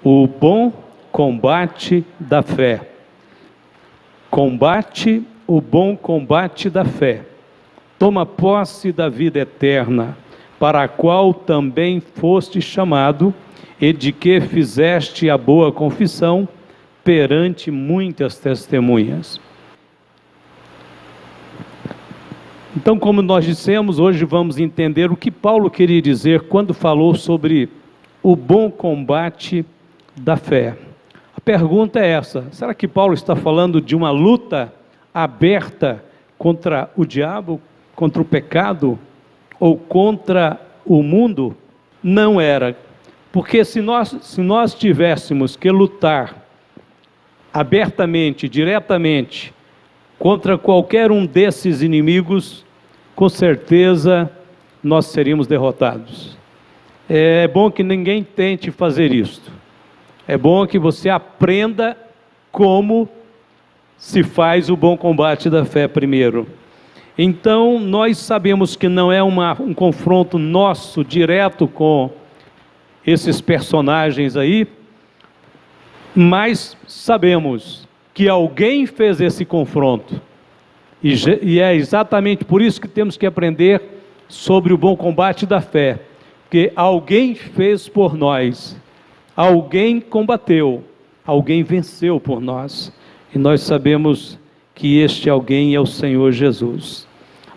O bom combate da fé. Combate o bom combate da fé. Toma posse da vida eterna, para a qual também foste chamado, e de que fizeste a boa confissão perante muitas testemunhas. Então, como nós dissemos, hoje vamos entender o que Paulo queria dizer quando falou sobre o bom combate da fé. A pergunta é essa: será que Paulo está falando de uma luta aberta contra o diabo, contra o pecado ou contra o mundo? Não era, porque se nós tivéssemos que lutar abertamente, diretamente, contra qualquer um desses inimigos, com certeza nós seríamos derrotados. É bom que ninguém tente fazer isto. É bom que você aprenda como se faz o bom combate da fé primeiro. Então, nós sabemos que não é um confronto nosso direto com esses personagens aí, mas sabemos que alguém fez esse confronto. E é exatamente por isso que temos que aprender sobre o bom combate da fé. Porque alguém fez por nós, alguém combateu, alguém venceu por nós. E nós sabemos que este alguém é o Senhor Jesus.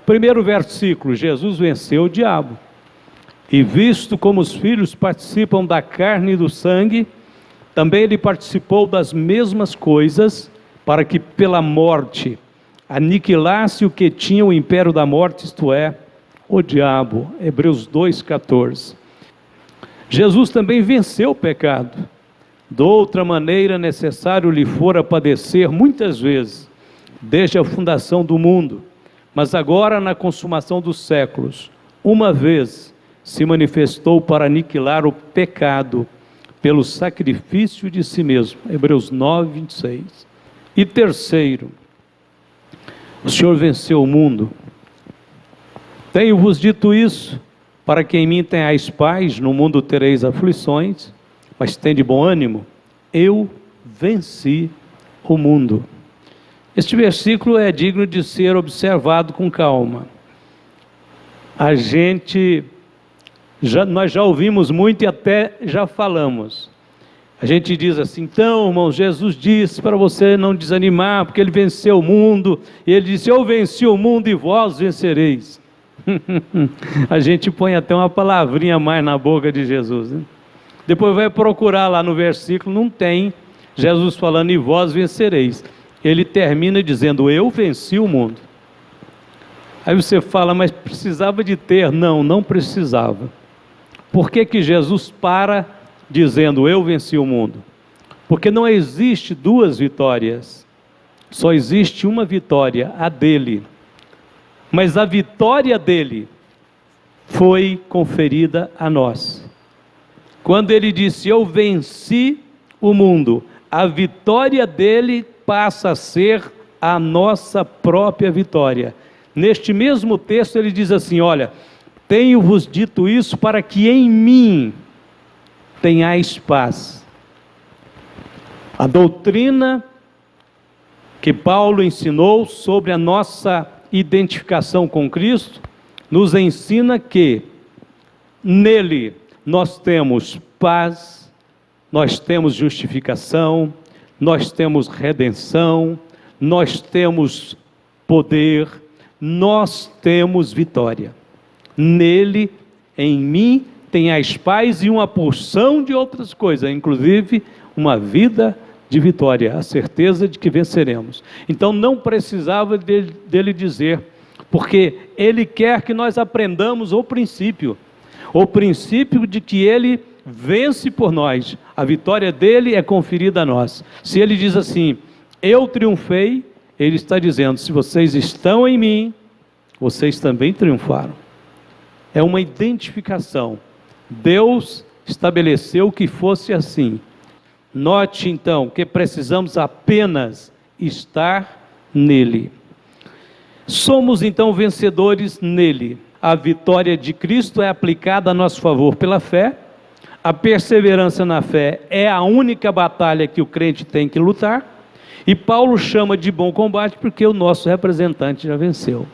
Primeiro versículo: Jesus venceu o diabo. E visto como os filhos participam da carne e do sangue, também ele participou das mesmas coisas, para que pela morte aniquilasse o que tinha o império da morte, isto é, o diabo. Hebreus 2,14. Jesus também venceu o pecado. De outra maneira, necessário lhe fora padecer muitas vezes, desde a fundação do mundo, mas agora na consumação dos séculos, uma vez se manifestou para aniquilar o pecado, pelo sacrifício de si mesmo. Hebreus 9,26. E terceiro, o Senhor venceu o mundo. Tenho-vos dito isso, para que em mim tenhais paz, no mundo tereis aflições, mas tende bom ânimo, eu venci o mundo. Este versículo é digno de ser observado com calma. Nós já ouvimos muito e até já falamos. A gente diz assim: então, irmãos, Jesus disse para você não desanimar, porque ele venceu o mundo, e ele disse: eu venci o mundo e vós vencereis. A gente põe até uma palavrinha a mais na boca de Jesus, né? Depois vai procurar lá no versículo, não tem Jesus falando e vós vencereis. Ele termina dizendo: eu venci o mundo. Aí você fala: mas precisava de ter? Não precisava. Por que Jesus para dizendo eu venci o mundo? Porque não existe duas vitórias, só existe uma vitória, a dele. Mas a vitória dele foi conferida a nós. Quando ele disse eu venci o mundo, a vitória dele passa a ser a nossa própria vitória. Neste mesmo texto ele diz assim: olha, tenho-vos dito isso para que em mim tenhais paz. A doutrina que Paulo ensinou sobre a nossa identificação com Cristo nos ensina que nele nós temos paz, nós temos justificação, nós temos redenção, nós temos poder, nós temos vitória. Nele, em mim, tenhais paz e uma porção de outras coisas, inclusive uma vida de vitória, a certeza de que venceremos. Então não precisava dele dizer, porque ele quer que nós aprendamos o princípio de que ele vence por nós, a vitória dele é conferida a nós. Se ele diz assim, eu triunfei, ele está dizendo, se vocês estão em mim, vocês também triunfaram. É uma identificação. Deus estabeleceu que fosse assim. Note então que precisamos apenas estar nele. Somos então vencedores nele. A vitória de Cristo é aplicada a nosso favor pela fé. A perseverança na fé é a única batalha que o crente tem que lutar. E Paulo chama de bom combate porque o nosso representante já venceu.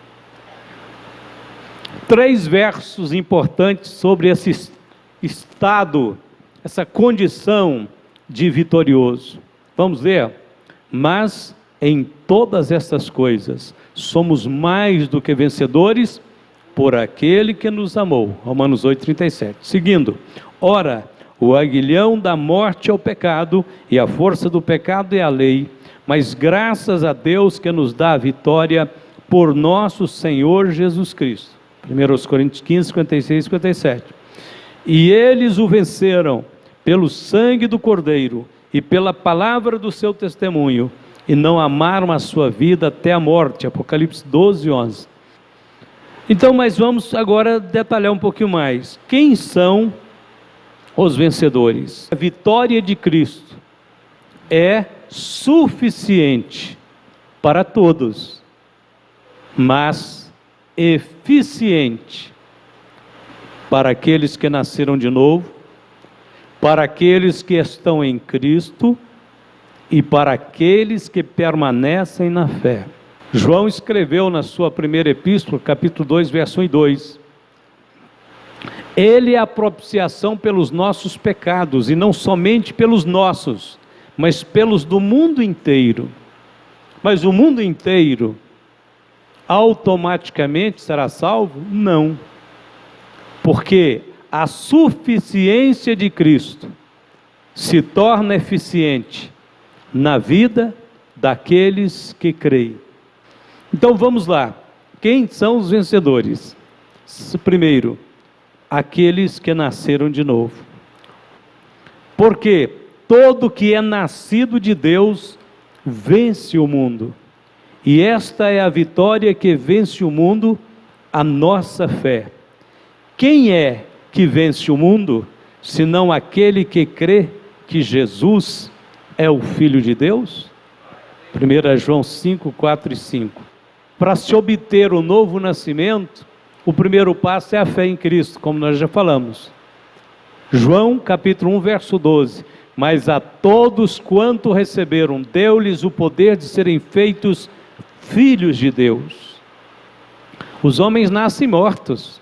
3 versos importantes sobre esse estado, essa condição de vitorioso. Vamos ver? Mas em todas essas coisas somos mais do que vencedores por aquele que nos amou. Romanos 8,37. Seguindo. Ora, o aguilhão da morte é o pecado, e a força do pecado é a lei, mas graças a Deus que nos dá a vitória por nosso Senhor Jesus Cristo. 1 Coríntios 15, 56 e 57. E eles o venceram pelo sangue do Cordeiro e pela palavra do seu testemunho, e não amaram a sua vida até a morte. Apocalipse 12, 11. Então, mas vamos agora detalhar um pouquinho mais. Quem são os vencedores? A vitória de Cristo é suficiente para todos, mas eficiente para aqueles que nasceram de novo, para aqueles que estão em Cristo e para aqueles que permanecem na fé. João escreveu na sua primeira epístola, capítulo 2, verso 1 e 2. Ele é a propiciação pelos nossos pecados, e não somente pelos nossos, mas pelos do mundo inteiro. Mas o mundo inteiro automaticamente será salvo? Não. Porque a suficiência de Cristo se torna eficiente na vida daqueles que creem. Então vamos lá. Quem são os vencedores? Primeiro, aqueles que nasceram de novo. Porque todo que é nascido de Deus vence o mundo. E esta é a vitória que vence o mundo, a nossa fé. Quem é que vence o mundo, senão aquele que crê que Jesus é o Filho de Deus? 1 João 5, 4 e 5. Para se obter o novo nascimento, o primeiro passo é a fé em Cristo, como nós já falamos. João capítulo 1, verso 12. Mas a todos quanto receberam, deu-lhes o poder de serem feitos filhos de Deus. Os homens nascem mortos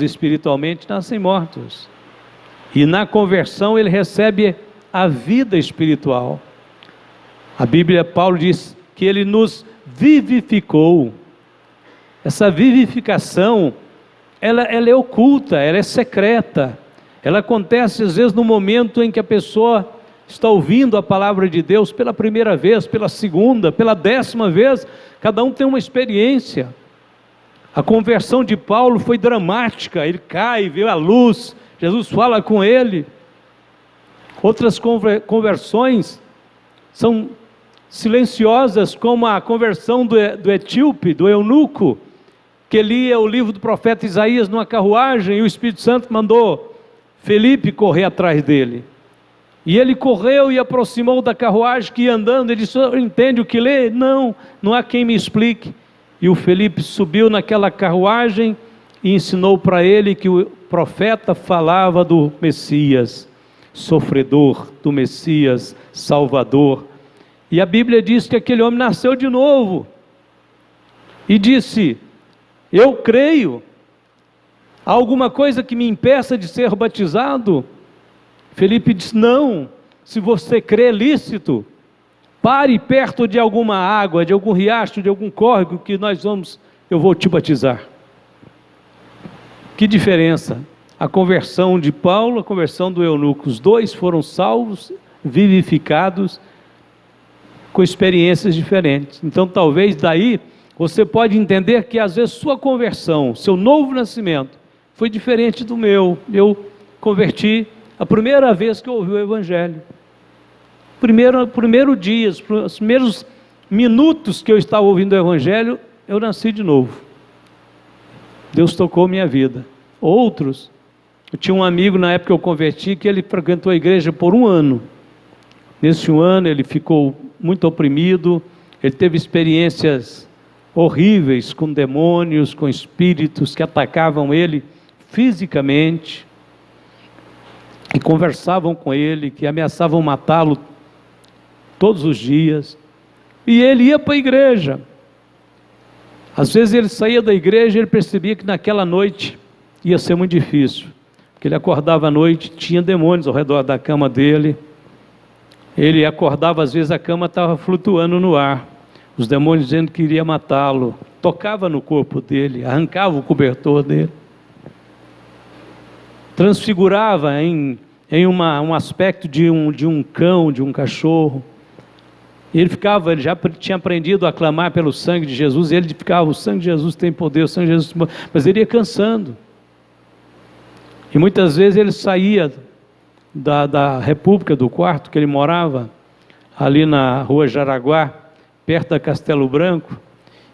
espiritualmente, nascem mortos. E na conversão ele recebe a vida espiritual. A Bíblia, Paulo diz que ele nos vivificou. Essa vivificação, ela é oculta, ela é secreta. Ela acontece às vezes no momento em que a pessoa está ouvindo a palavra de Deus pela primeira vez, pela segunda, pela 10ª vez. Cada um tem uma experiência. A conversão de Paulo foi dramática. Ele cai, vê a luz, Jesus fala com ele. Outras conversões são silenciosas, como a conversão do etíope, do eunuco, que lia o livro do profeta Isaías numa carruagem, e o Espírito Santo mandou Felipe correr atrás dele. E ele correu e aproximou da carruagem que ia andando. Ele disse: entende o que lê? Não há quem me explique. E o Felipe subiu naquela carruagem e ensinou para ele que o profeta falava do Messias sofredor, do Messias salvador. E a Bíblia diz que aquele homem nasceu de novo e disse: eu creio. Há alguma coisa que me impeça de ser batizado? Felipe disse: não, se você crê, é lícito. Pare perto de alguma água, de algum riacho, de algum córrego, que eu vou te batizar. Que diferença! A conversão de Paulo, a conversão do eunuco, os dois foram salvos, vivificados, com experiências diferentes. Então talvez daí você pode entender que às vezes sua conversão, seu novo nascimento, foi diferente do meu. Eu converti a primeira vez que eu ouvi o Evangelho. Primeiro dia, os primeiros minutos que eu estava ouvindo o Evangelho, eu nasci de novo. Deus tocou minha vida. Outros, eu tinha um amigo na época que eu converti, que ele frequentou a igreja por 1 ano. Nesse 1 ano ele ficou muito oprimido, ele teve experiências horríveis com demônios, com espíritos que atacavam ele fisicamente. que conversavam com ele, que ameaçavam matá-lo todos os dias. E ele ia para a igreja. Às vezes ele saía da igreja e ele percebia que naquela noite ia ser muito difícil, porque ele acordava à noite, tinha demônios ao redor da cama dele. Ele acordava, às vezes a cama estava flutuando no ar, os demônios dizendo que iria matá-lo, tocava no corpo dele, arrancava o cobertor dele, transfigurava em um aspecto de um cão, de um cachorro. Ele já tinha aprendido a clamar pelo sangue de Jesus, e ele ficava, o sangue de Jesus tem poder, o sangue de Jesus tem poder, mas ele ia cansando. E muitas vezes ele saía da República, do quarto que ele morava, ali na Rua Jaraguá, perto da Castelo Branco,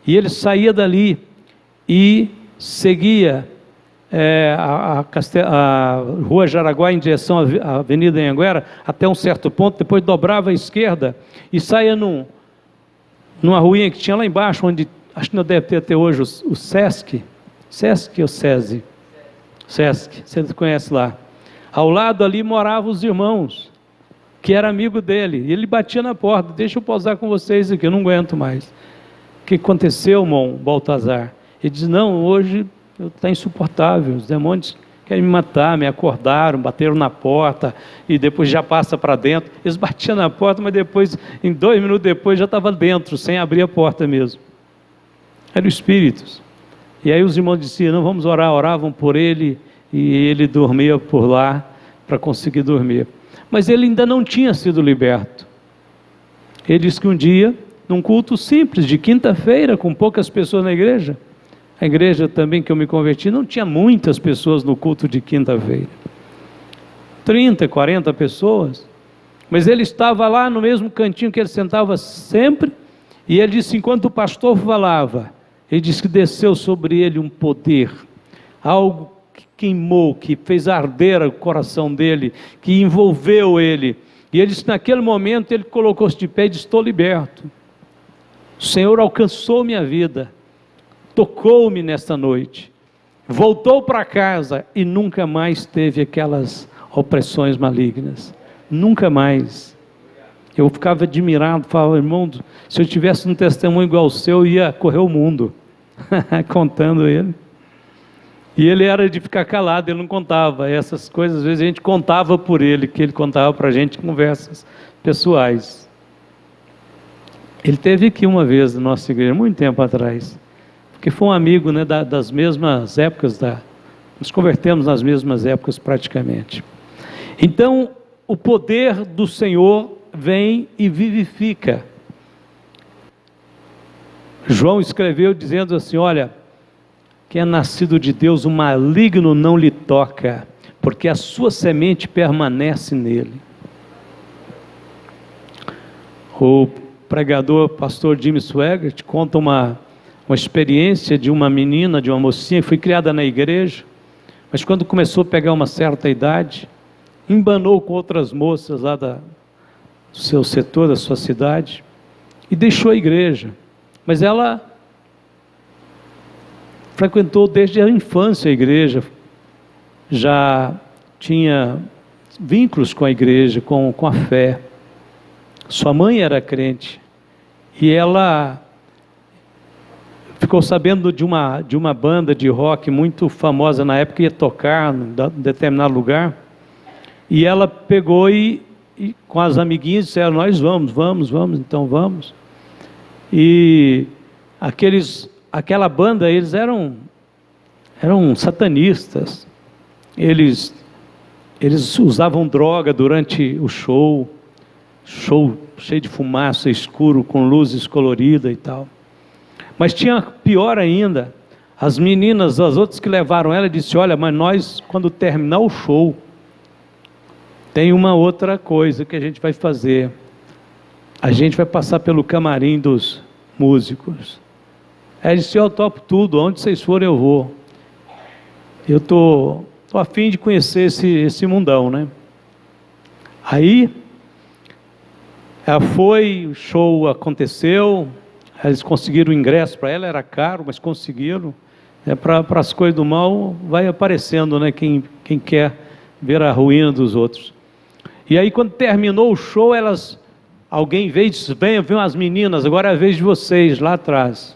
e ele saía dali e seguia a Rua Jaraguá em direção à Avenida Anhanguera, até um certo ponto, depois dobrava à esquerda e saía numa ruinha que tinha lá embaixo, onde acho que não deve ter até hoje o Sesc ou SESI? Sesc, você conhece lá. Ao lado ali moravam os irmãos, que era amigo dele, e ele batia na porta: deixa eu posar com vocês aqui, eu não aguento mais. O que aconteceu, irmão Baltazar? Ele diz: não, hoje está insuportável, os demônios querem me matar, me acordaram, bateram na porta, e depois já passa para dentro. Eles batiam na porta, mas depois, em 2 minutos depois, já estava dentro, sem abrir a porta mesmo. Eram espíritos. E aí os irmãos diziam: não, vamos orar. Oravam por ele, e ele dormia por lá, para conseguir dormir. Mas ele ainda não tinha sido liberto. Ele disse que um dia, num culto simples, de quinta-feira, com poucas pessoas na igreja, a igreja também que eu me converti, não tinha muitas pessoas no culto de quinta-feira, 30, 40 pessoas, mas ele estava lá no mesmo cantinho que ele sentava sempre, e ele disse, enquanto o pastor falava, ele disse que desceu sobre ele um poder, algo que queimou, que fez arder o coração dele, que envolveu ele, e ele disse, naquele momento ele colocou-se de pé e disse, estou liberto, o Senhor alcançou minha vida, tocou-me nesta noite, voltou para casa e nunca mais teve aquelas opressões malignas, nunca mais. Eu ficava admirado, falava, irmão, se eu tivesse um testemunho igual ao seu, eu ia correr o mundo, contando ele. E ele era de ficar calado, ele não contava essas coisas, às vezes a gente contava por ele, que ele contava para a gente conversas pessoais. Ele esteve aqui uma vez na nossa igreja, muito tempo atrás, porque foi um amigo, né, das mesmas épocas, nos convertemos nas mesmas épocas praticamente. Então, o poder do Senhor vem e vivifica. João escreveu dizendo assim, olha, quem é nascido de Deus, o maligno não lhe toca, porque a sua semente permanece nele. O pregador, pastor Jimmy Swaggart, conta uma experiência de uma menina, de uma mocinha, que foi criada na igreja, mas quando começou a pegar uma certa idade, embanou com outras moças lá do seu setor, da sua cidade, e deixou a igreja. Mas ela frequentou desde a infância a igreja, já tinha vínculos com a igreja, com a fé. Sua mãe era crente, e ela ficou sabendo de uma banda de rock muito famosa na época, ia tocar em determinado lugar, e ela pegou e com as amiguinhas disseram, nós vamos, então vamos. E aquela banda, eles eram satanistas, eles usavam droga durante o show cheio de fumaça, escuro, com luzes coloridas e tal. Mas tinha pior ainda, as meninas, as outras que levaram ela, disse, olha, mas nós, quando terminar o show, tem uma outra coisa que a gente vai fazer. A gente vai passar pelo camarim dos músicos. Ela disse, eu topo tudo, onde vocês forem eu vou. Eu tô a fim de conhecer esse mundão, né? Aí, ela foi, o show aconteceu, eles conseguiram o ingresso para ela, era caro, mas conseguiram. Para as coisas do mal, vai aparecendo, né? Quem quer ver a ruína dos outros. E aí quando terminou o show, alguém veio e disse: venham as meninas, agora é a vez de vocês, lá atrás.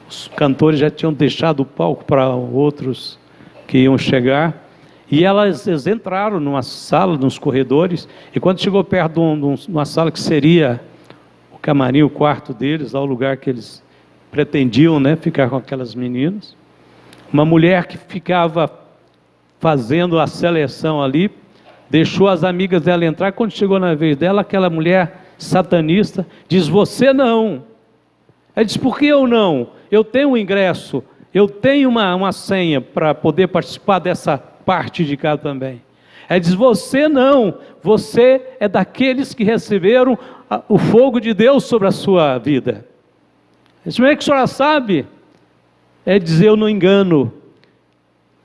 Os cantores já tinham deixado o palco para outros que iam chegar, e elas entraram numa sala, nos corredores, e quando chegou perto de uma sala que seria o camarim, o quarto deles, lá o lugar que eles pretendiam, né, ficar com aquelas meninas, uma mulher que ficava fazendo a seleção ali, deixou as amigas dela entrar. Quando chegou na vez dela, aquela mulher satanista diz: você não. Ela diz: por que eu não? Eu tenho um ingresso, eu tenho uma senha para poder participar dessa parte de cá também. Ela diz: você não, você é daqueles que receberam o fogo de Deus sobre a sua vida. Ela diz: como é que a senhora sabe? É dizer: eu não engano,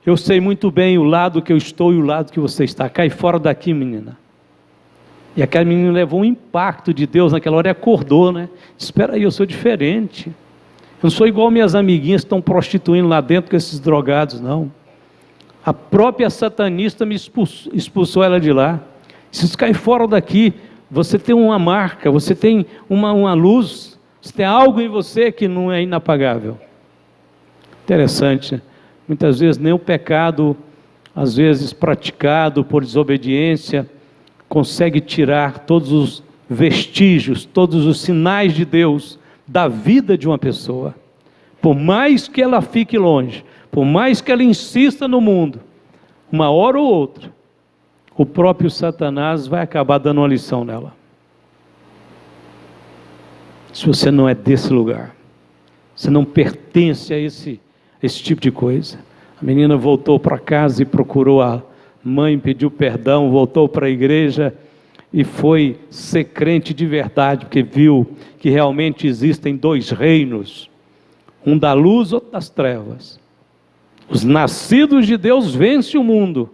eu sei muito bem o lado que eu estou e o lado que você está. Cai fora daqui, menina. E aquela menina levou um impacto de Deus naquela hora e acordou, né? Espera aí, eu sou diferente. Eu não sou igual minhas amiguinhas que estão prostituindo lá dentro com esses drogados, não. A própria satanista me expulsou ela de lá. Se você cair fora daqui, você tem uma marca, você tem uma luz, você tem algo em você que não é inapagável. Interessante, né? Muitas vezes nem o pecado, às vezes praticado por desobediência, consegue tirar todos os vestígios, todos os sinais de Deus da vida de uma pessoa. Por mais que ela fique longe, por mais que ela insista no mundo, uma hora ou outra, o próprio Satanás vai acabar dando uma lição nela. Se você não é desse lugar, você não pertence a esse tipo de coisa. A menina voltou para casa e procurou a mãe, pediu perdão, voltou para a igreja e foi ser crente de verdade, porque viu que realmente existem dois reinos, um da luz, outro das trevas. Os nascidos de Deus vencem o mundo.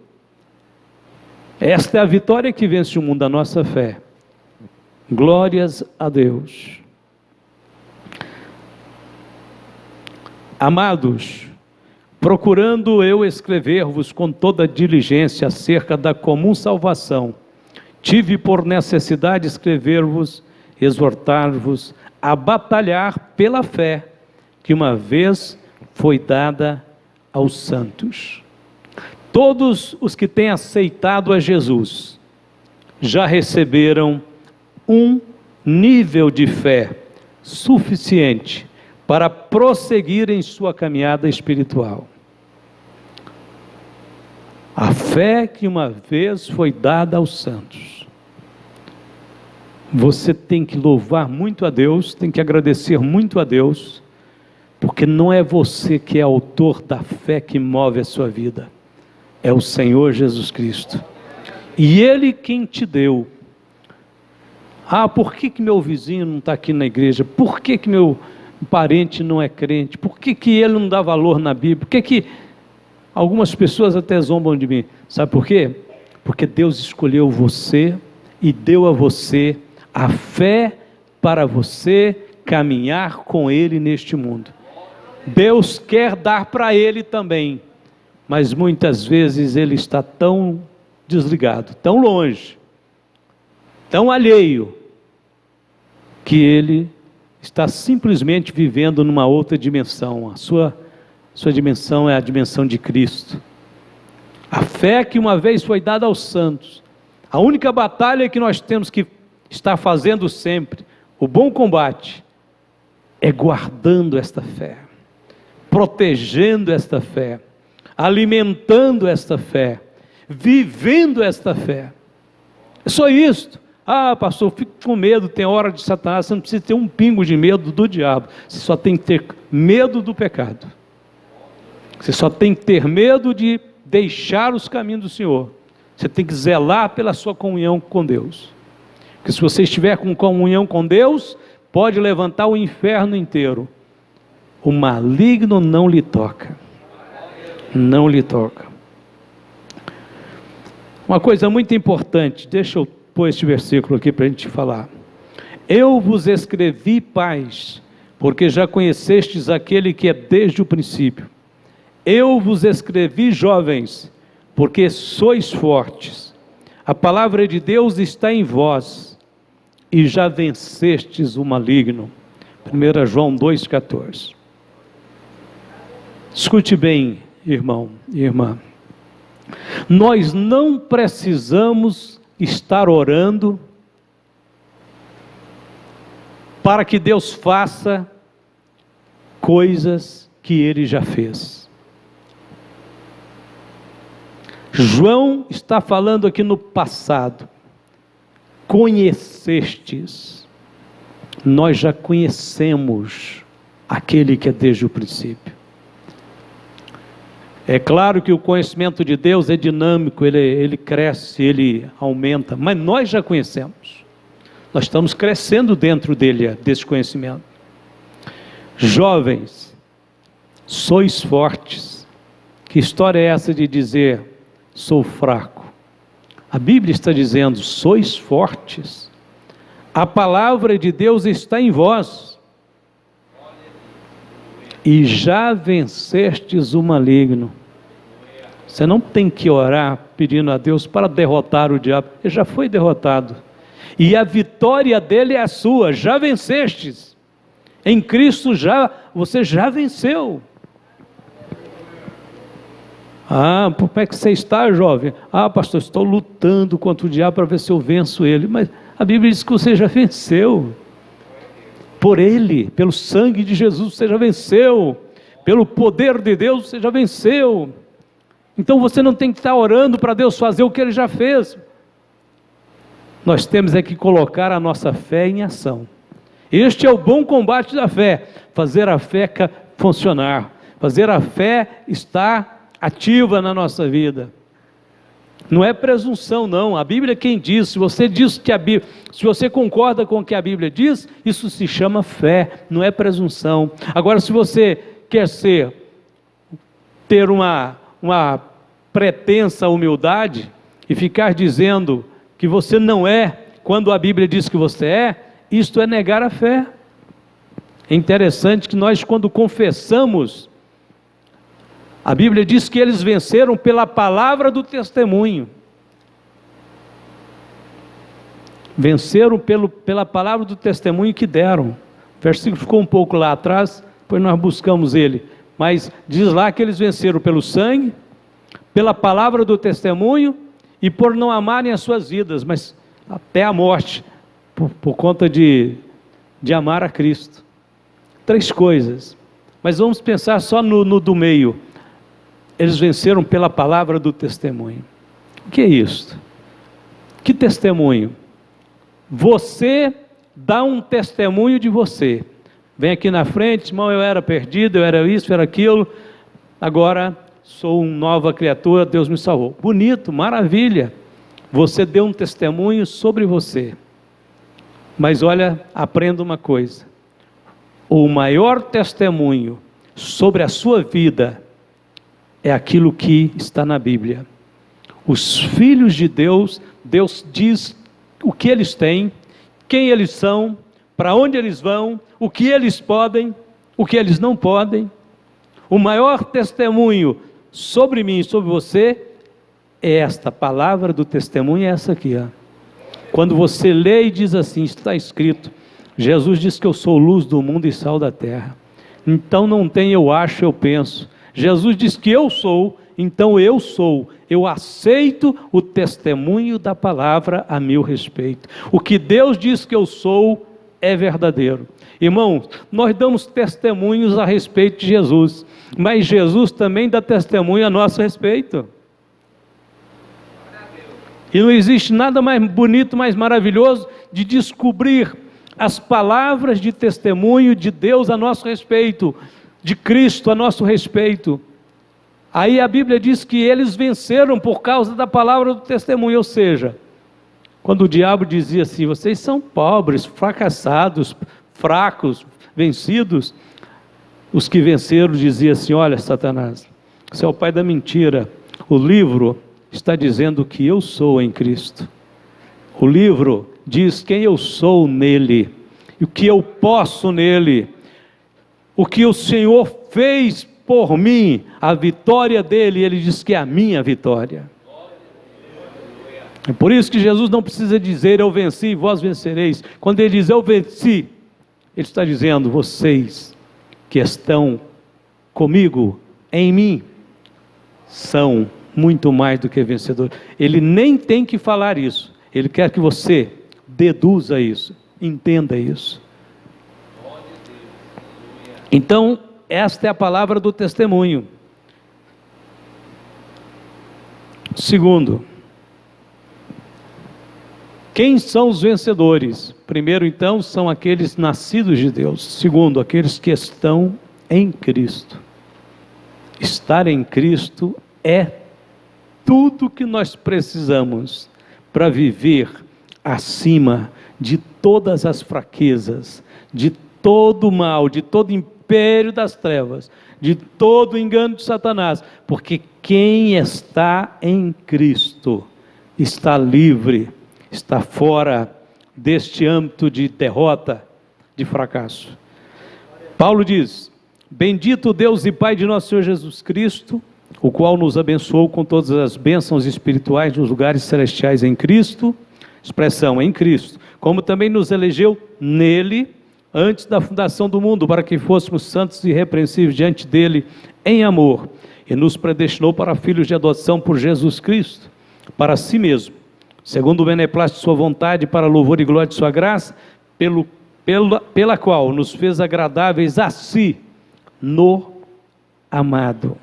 Esta é a vitória que vence o mundo, a nossa fé. Glórias a Deus. Amados, procurando eu escrever-vos com toda diligência acerca da comum salvação, tive por necessidade escrever-vos, exortar-vos a batalhar pela fé que uma vez foi dada aos santos. Todos os que têm aceitado a Jesus já receberam um nível de fé suficiente para prosseguir em sua caminhada espiritual. A fé que uma vez foi dada aos santos. Você tem que louvar muito a Deus, tem que agradecer muito a Deus, porque não é você que é autor da fé que move a sua vida, é o Senhor Jesus Cristo. E Ele quem te deu. Por que meu vizinho não está aqui na igreja? Por que meu parente não é crente? Por que ele não dá valor na Bíblia? Por que algumas pessoas até zombam de mim? Sabe por quê? Porque Deus escolheu você e deu a você a fé para você caminhar com Ele neste mundo. Deus quer dar para Ele também, mas muitas vezes Ele está tão desligado, tão longe, tão alheio, que Ele está simplesmente vivendo numa outra dimensão. A sua dimensão é a dimensão de Cristo. A fé que uma vez foi dada aos santos, a única batalha que nós temos que estar fazendo sempre, o bom combate, é guardando esta fé, protegendo esta fé, alimentando esta fé, vivendo esta fé. É só isto. Pastor, eu fico com medo, tem hora de Satanás. Você não precisa ter um pingo de medo do diabo, você só tem que ter medo do pecado, você só tem que ter medo de deixar os caminhos do Senhor. Você tem que zelar pela sua comunhão com Deus, porque se você estiver com comunhão com Deus, pode levantar o inferno inteiro, o maligno não lhe toca, não lhe toca. Uma coisa muito importante, deixa eu pôr este versículo aqui para a gente falar. Eu vos escrevi, pais, porque já conhecestes aquele que é desde o princípio. Eu vos escrevi, jovens, porque sois fortes, a palavra de Deus está em vós, e já vencestes o maligno. 1 João 2,14. Escute bem, irmão e irmã. Nós não precisamos estar orando para que Deus faça coisas que Ele já fez. João está falando aqui no passado. Conhecestes. Nós já conhecemos aquele que é desde o princípio. É claro que o conhecimento de Deus é dinâmico, ele cresce, ele aumenta, mas nós já conhecemos. Nós estamos crescendo dentro desse conhecimento. Jovens, sois fortes. Que história é essa de dizer, sou fraco? A Bíblia está dizendo, sois fortes. A palavra de Deus está em vós. E já vencestes o maligno. Você não tem que orar pedindo a Deus para derrotar o diabo. Ele já foi derrotado. E a vitória dele é a sua. Já vencestes. Em Cristo você já venceu. Ah, como é que você está, jovem? Ah, pastor, estou lutando contra o diabo para ver se eu venço ele. Mas a Bíblia diz que você já venceu. Por ele, pelo sangue de Jesus, você já venceu. Pelo poder de Deus, você já venceu. Então você não tem que estar orando para Deus fazer o que Ele já fez. Nós temos é que colocar a nossa fé em ação. Este é o bom combate da fé. Fazer a fé funcionar. Fazer a fé estar ativa na nossa vida. Não é presunção, não. A Bíblia é quem diz. Se você diz que se você concorda com o que a Bíblia diz, isso se chama fé, não é presunção. Agora, se você quer ter uma pretensa humildade e ficar dizendo que você não é quando a Bíblia diz que você é, isto é negar a fé. É interessante que nós, quando confessamos, a Bíblia diz que eles venceram pela palavra do testemunho. Venceram pela palavra do testemunho que deram. O versículo ficou um pouco lá atrás, depois nós buscamos ele. Mas diz lá que eles venceram pelo sangue, pela palavra do testemunho e por não amarem as suas vidas, mas até a morte, por conta de amar a Cristo. 3 coisas. Mas vamos pensar só no do meio. Eles venceram pela palavra do testemunho. O que é isso? Que testemunho? Você dá um testemunho de você. Vem aqui na frente, irmão, eu era perdido, eu era isso, eu era aquilo, agora sou uma nova criatura, Deus me salvou. Bonito, maravilha. Você deu um testemunho sobre você. Mas olha, aprenda uma coisa. O maior testemunho sobre a sua vida é aquilo que está na Bíblia. Os filhos de Deus, Deus diz o que eles têm, quem eles são, para onde eles vão, o que eles podem, o que eles não podem. O maior testemunho sobre mim e sobre você é esta palavra do testemunho, é essa aqui, ó. Quando você lê e diz assim, está escrito, Jesus diz que eu sou luz do mundo e sal da terra. Então não tem eu acho, eu penso. Jesus diz que eu sou, então eu sou. Eu aceito o testemunho da palavra a meu respeito. O que Deus diz que eu sou é verdadeiro. Irmãos, nós damos testemunhos a respeito de Jesus, mas Jesus também dá testemunho a nosso respeito. E não existe nada mais bonito, mais maravilhoso de descobrir as palavras de testemunho de Deus a nosso respeito, de Cristo a nosso respeito. Aí a Bíblia diz que eles venceram por causa da palavra do testemunho, ou seja, quando o diabo dizia assim, vocês são pobres, fracassados, fracos, vencidos, os que venceram diziam assim, olha Satanás, você é o pai da mentira, o livro está dizendo que eu sou em Cristo, o livro diz quem eu sou nele, e o que eu posso nele, o que o Senhor fez por mim, a vitória dele, ele diz que é a minha vitória. É por isso que Jesus não precisa dizer eu venci, vós vencereis. Quando ele diz eu venci, ele está dizendo vocês que estão comigo, em mim, são muito mais do que vencedores. Ele nem tem que falar isso, ele quer que você deduza isso, entenda isso. Então, esta é a palavra do testemunho. Segundo, quem são os vencedores? Primeiro, então, são aqueles nascidos de Deus. Segundo, aqueles que estão em Cristo. Estar em Cristo é tudo que nós precisamos para viver acima de todas as fraquezas, de todo o mal, de todo império das trevas, de todo o engano de Satanás, porque quem está em Cristo está livre, está fora deste âmbito de derrota, de fracasso. Paulo diz: bendito Deus e Pai de nosso Senhor Jesus Cristo, o qual nos abençoou com todas as bênçãos espirituais nos lugares celestiais em Cristo, expressão em Cristo, como também nos elegeu nele, antes da fundação do mundo, para que fôssemos santos e irrepreensíveis diante dele em amor, e nos predestinou para filhos de adoção por Jesus Cristo, para si mesmo, segundo o beneplácito de sua vontade, para louvor e glória de sua graça, pela qual nos fez agradáveis a si, no amado.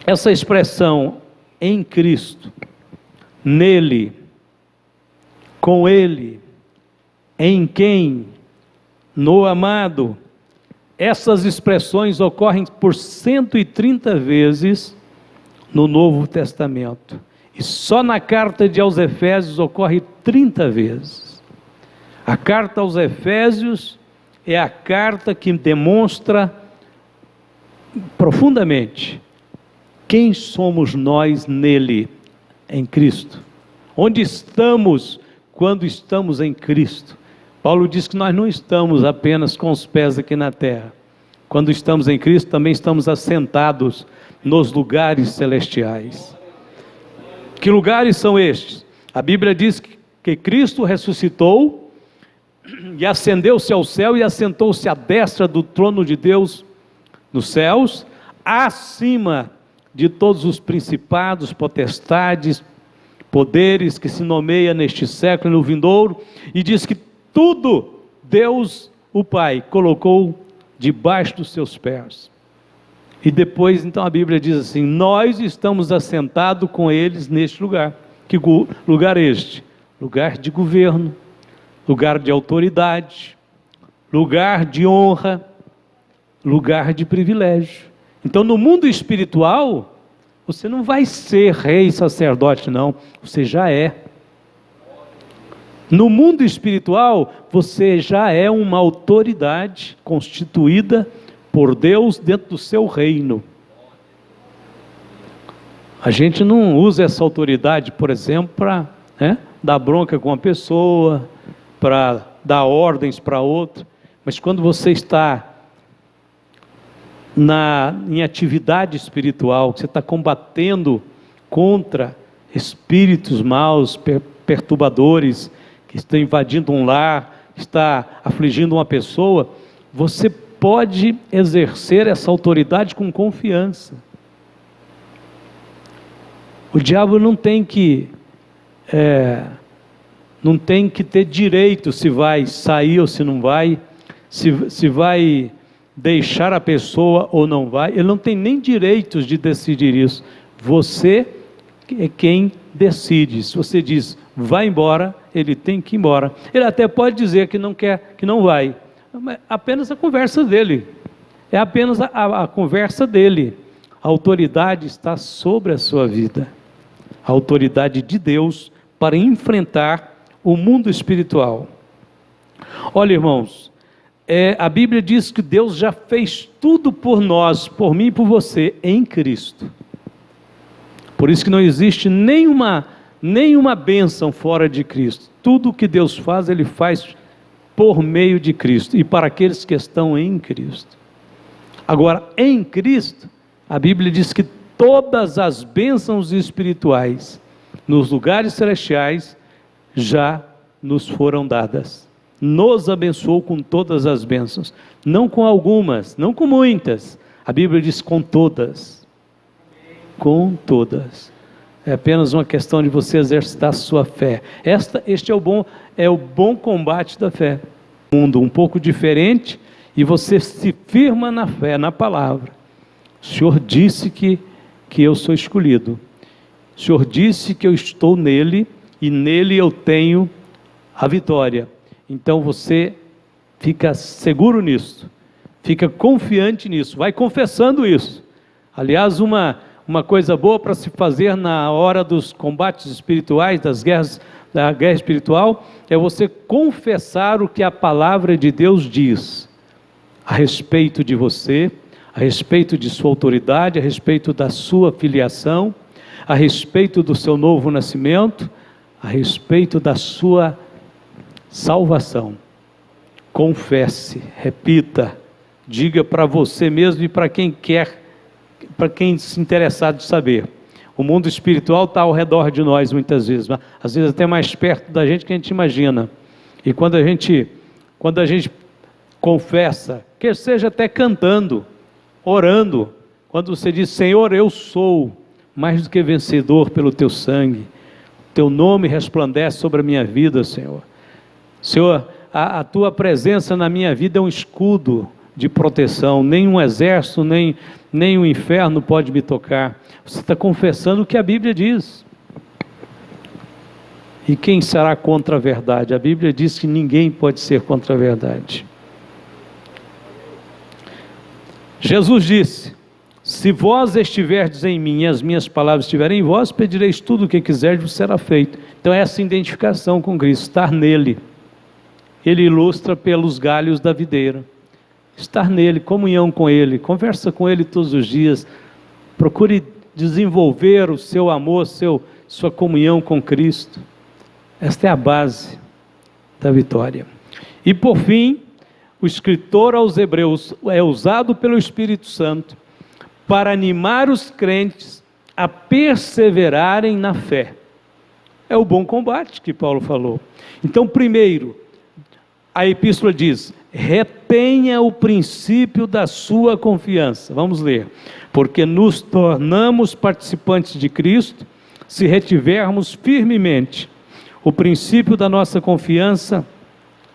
Essa expressão em Cristo, nele, com ele, em quem, no amado, essas expressões ocorrem por 130 vezes no Novo Testamento, e só na carta aos Efésios ocorre 30 vezes. A carta aos Efésios é a carta que demonstra profundamente quem somos nós nele, em Cristo, onde estamos quando estamos em Cristo. Paulo diz que nós não estamos apenas com os pés aqui na terra, quando estamos em Cristo também estamos assentados nos lugares celestiais. Que lugares são estes? A Bíblia diz que Cristo ressuscitou e ascendeu-se ao céu e assentou-se à destra do trono de Deus nos céus, acima de todos os principados, potestades, poderes que se nomeia neste século e no vindouro, e diz que tudo Deus, o Pai, colocou debaixo dos seus pés. E depois, então, a Bíblia diz assim: nós estamos assentados com eles neste lugar. Que lugar é este? Lugar de governo, lugar de autoridade, lugar de honra, lugar de privilégio. Então, no mundo espiritual, você não vai ser rei, sacerdote, não. Você já é. No mundo espiritual, você já é uma autoridade constituída por Deus dentro do seu reino. A gente não usa essa autoridade, por exemplo, para dar bronca com uma pessoa, para dar ordens para outra, mas quando você está em atividade espiritual, que você está combatendo contra espíritos maus, perturbadores, que estão invadindo um lar, que está afligindo uma pessoa, você pode exercer essa autoridade com confiança. O diabo não tem que ter direito se vai sair ou se não vai, se vai deixar a pessoa ou não vai. Ele não tem nem direitos de decidir isso. Você é quem decide. Se você diz vai embora, ele tem que ir embora. Ele até pode dizer que não quer, que não vai. Apenas a conversa dele. É apenas a conversa dele. A autoridade está sobre a sua vida. A autoridade de Deus para enfrentar o mundo espiritual. Olha, irmãos, a Bíblia diz que Deus já fez tudo por nós, por mim e por você, em Cristo. Por isso que não existe nenhuma bênção fora de Cristo. Tudo que Deus faz, Ele faz por meio de Cristo e para aqueles que estão em Cristo. Agora, em Cristo, a Bíblia diz que todas as bênçãos espirituais nos lugares celestiais já nos foram dadas. Nos abençoou com todas as bênçãos, não com algumas, não com muitas. A Bíblia diz com todas. Com todas. É apenas uma questão de você exercitar a sua fé. Este é o bom combate da fé. Um mundo um pouco diferente, e você se firma na fé, na palavra. O Senhor disse que eu sou escolhido. O Senhor disse que eu estou nele, e nele eu tenho a vitória. Então você fica seguro nisso, fica confiante nisso, vai confessando isso. Aliás, uma coisa boa para se fazer na hora dos combates espirituais, da guerra espiritual, é você confessar o que a palavra de Deus diz a respeito de você, a respeito de sua autoridade, a respeito da sua filiação, a respeito do seu novo nascimento, a respeito da sua salvação. Confesse, repita, diga para você mesmo e para quem quer, para quem se interessar de saber. O mundo espiritual está ao redor de nós muitas vezes, mas às vezes até mais perto da gente que a gente imagina. E quando a gente confessa, que seja até cantando, orando, quando você diz: Senhor, eu sou mais do que vencedor pelo teu sangue, teu nome resplandece sobre a minha vida, Senhor. Senhor, a tua presença na minha vida é um escudo de proteção, nem um exército, nem o inferno pode me tocar. Você está confessando o que a Bíblia diz. E quem será contra a verdade? A Bíblia diz que ninguém pode ser contra a verdade. Jesus disse: se vós estiverdes em mim e as minhas palavras estiverem em vós, pedireis tudo o que quiserdes, será feito. Então essa identificação com Cristo, estar nele. Ele ilustra pelos galhos da videira. Estar nele, comunhão com ele, conversa com ele todos os dias, procure desenvolver o seu amor, sua comunhão com Cristo. Esta é a base da vitória. E por fim, o escritor aos Hebreus é usado pelo Espírito Santo para animar os crentes a perseverarem na fé. É o bom combate que Paulo falou. Então, primeiro, a epístola diz: retenha o princípio da sua confiança. Vamos ler. Porque nos tornamos participantes de Cristo, se retivermos firmemente o princípio da nossa confiança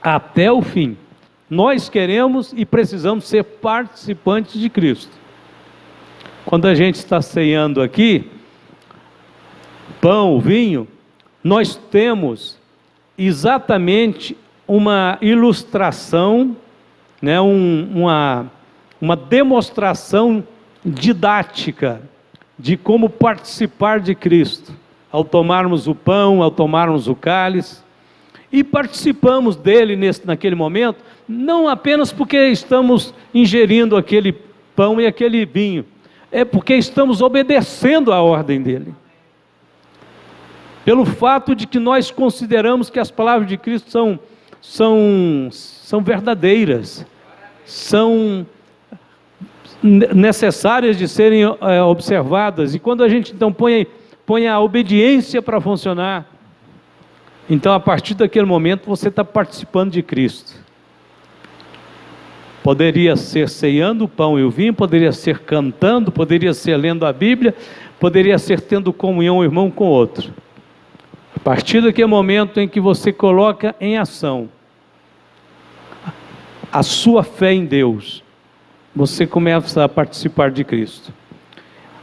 até o fim. Nós queremos e precisamos ser participantes de Cristo. Quando a gente está ceando aqui, pão, vinho, nós temos exatamente uma ilustração, né, uma demonstração didática de como participar de Cristo, ao tomarmos o pão, ao tomarmos o cálice, e participamos dele naquele momento, não apenas porque estamos ingerindo aquele pão e aquele vinho, é porque estamos obedecendo a ordem dele. Pelo fato de que nós consideramos que as palavras de Cristo são verdadeiras, são necessárias de serem observadas, e quando a gente então põe a obediência para funcionar, então a partir daquele momento você está participando de Cristo. Poderia ser ceando o pão e o vinho, poderia ser cantando, poderia ser lendo a Bíblia, poderia ser tendo comunhão um irmão com o outro. A partir daquele momento em que você coloca em ação a sua fé em Deus, você começa a participar de Cristo.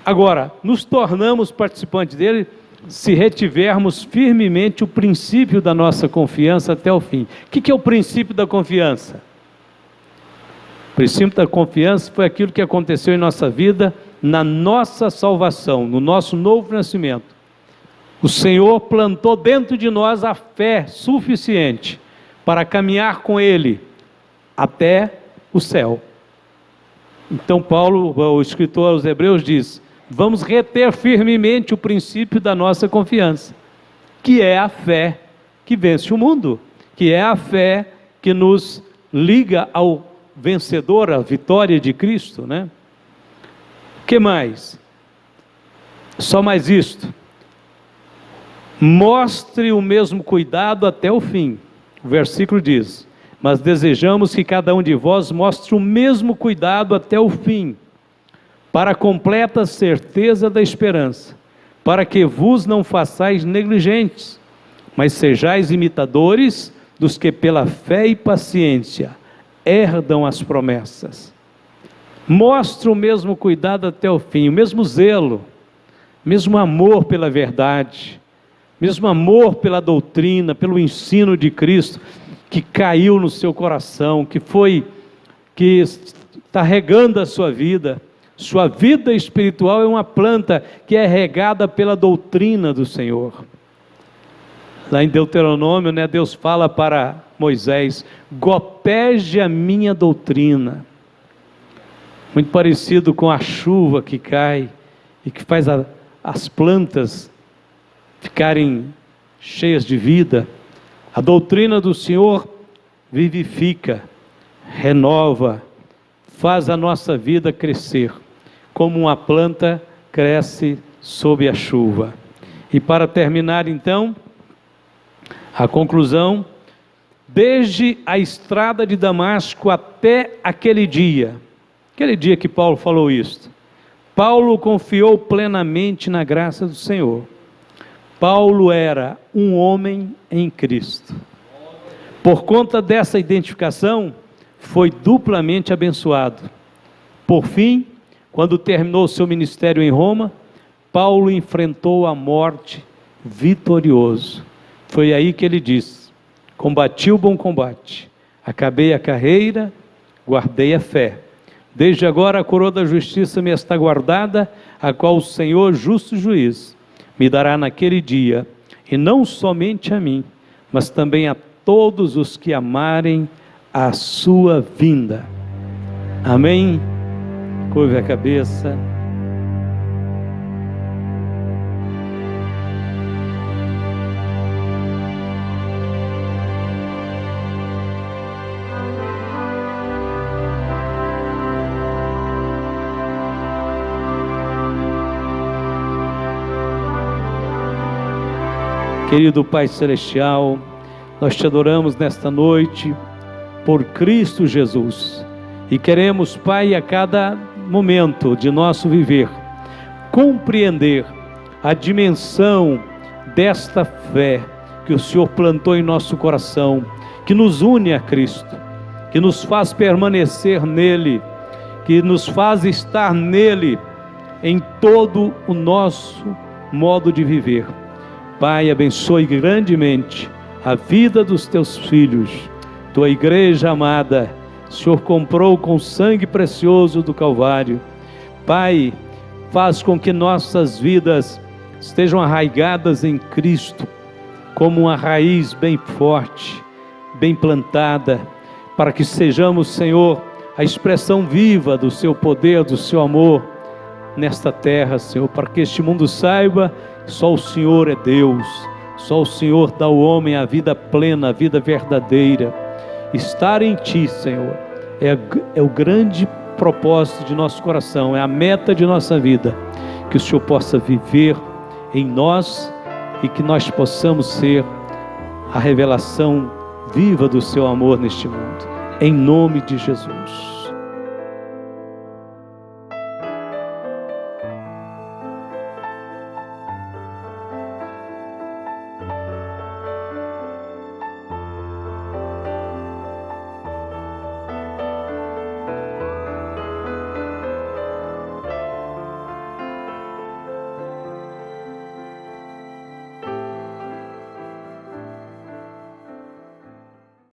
Agora, nos tornamos participantes dele se retivermos firmemente o princípio da nossa confiança até o fim. O que é o princípio da confiança? O princípio da confiança foi aquilo que aconteceu em nossa vida, na nossa salvação, no nosso novo nascimento. O Senhor plantou dentro de nós a fé suficiente para caminhar com Ele até o céu. Então Paulo, o escritor aos Hebreus, diz: vamos reter firmemente o princípio da nossa confiança, que é a fé que vence o mundo, que é a fé que nos liga ao vencedora, a vitória de Cristo, né? O que mais? Só mais isto. Mostre o mesmo cuidado até o fim. O versículo diz: mas desejamos que cada um de vós mostre o mesmo cuidado até o fim, para a completa certeza da esperança, para que vos não façais negligentes, mas sejais imitadores dos que pela fé e paciência herdam as promessas. Mostre o mesmo cuidado até o fim, o mesmo zelo, mesmo amor pela verdade, mesmo amor pela doutrina, pelo ensino de Cristo, que caiu no seu coração, que está regando a sua vida. Sua vida espiritual é uma planta que é regada pela doutrina do Senhor. Lá em Deuteronômio, né, Deus fala para Moisés: goteje a minha doutrina. Muito parecido com a chuva que cai e que faz as plantas ficarem cheias de vida. A doutrina do Senhor vivifica, renova, faz a nossa vida crescer, como uma planta cresce sob a chuva. E para terminar então, a conclusão: desde a estrada de Damasco até aquele dia que Paulo falou isto, Paulo confiou plenamente na graça do Senhor. Paulo era um homem em Cristo. Por conta dessa identificação, foi duplamente abençoado. Por fim, quando terminou seu ministério em Roma, Paulo enfrentou a morte vitorioso. Foi aí que ele disse: combati o bom combate, acabei a carreira, guardei a fé. Desde agora a coroa da justiça me está guardada, a qual o Senhor, justo juiz, me dará naquele dia, e não somente a mim, mas também a todos os que amarem a sua vinda. Amém? Curve a cabeça. Querido Pai Celestial, nós te adoramos nesta noite por Cristo Jesus e queremos, Pai, a cada momento de nosso viver, compreender a dimensão desta fé que o Senhor plantou em nosso coração, que nos une a Cristo, que nos faz permanecer nele, que nos faz estar nele em todo o nosso modo de viver. Pai, abençoe grandemente a vida dos teus filhos, tua igreja amada. O Senhor comprou com sangue precioso do Calvário. Pai, faz com que nossas vidas estejam arraigadas em Cristo, como uma raiz bem forte, bem plantada, para que sejamos, Senhor, a expressão viva do seu poder, do seu amor nesta terra, Senhor, para que este mundo saiba que só o Senhor é Deus, só o Senhor dá ao homem a vida plena, a vida verdadeira. Estar em Ti, Senhor, é o grande propósito de nosso coração, é a meta de nossa vida, que o Senhor possa viver em nós e que nós possamos ser a revelação viva do Seu amor neste mundo, em nome de Jesus.